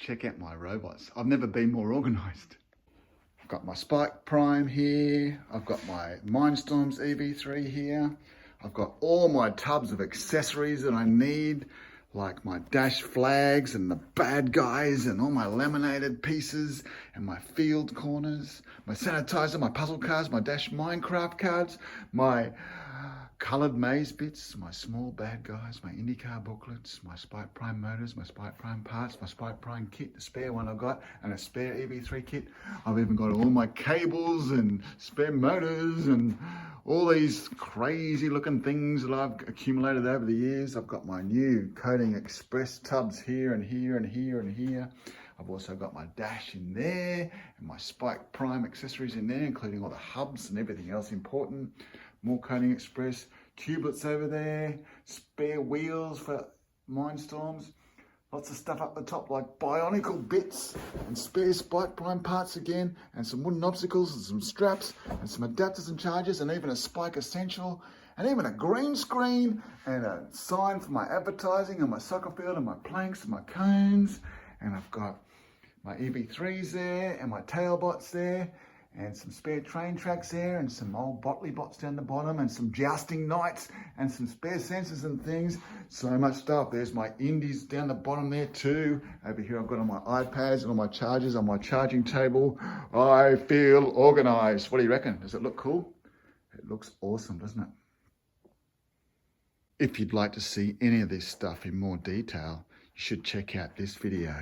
check out my robots. I've never been more organised. I've got my Spike Prime here. I've got my Mindstorms EV3 here. I've got all my tubs of accessories that I need, like my dash flags and the bad guys and all my laminated pieces and my field corners, my sanitizer, my puzzle cards, my dash Minecraft cards, my coloured maze bits, my small bad guys, my IndyCar booklets, my Spike Prime motors, my Spike Prime parts, my Spike Prime kit, the spare one I've got, and a spare EV3 kit. I've even got all my cables and spare motors and all these crazy looking things that I've accumulated over the years. I've got my new Coating Express tubs here and here and here and here. I've also got my dash in there and my Spike Prime accessories in there, including all the hubs and everything else important. More Coating Express, tubelets over there, spare wheels for Mindstorms, lots of stuff up the top like bionicle bits and spare Spike Prime parts again, and some wooden obstacles and some straps and some adapters and chargers and even a Spike Essential and even a green screen and a sign for my advertising and my soccer field and my planks and my cones. And I've got my EV3s there and my tailbots there, and some spare train tracks there, and some old Botley bots down the bottom, and some jousting knights, and some spare sensors and things. So much stuff. There's my indies down the bottom there too. Over here I've got all my iPads and all my chargers on my charging table. I feel organised. What do you reckon? Does it look cool? It looks awesome, doesn't it? If you'd like to see any of this stuff in more detail, you should check out this video.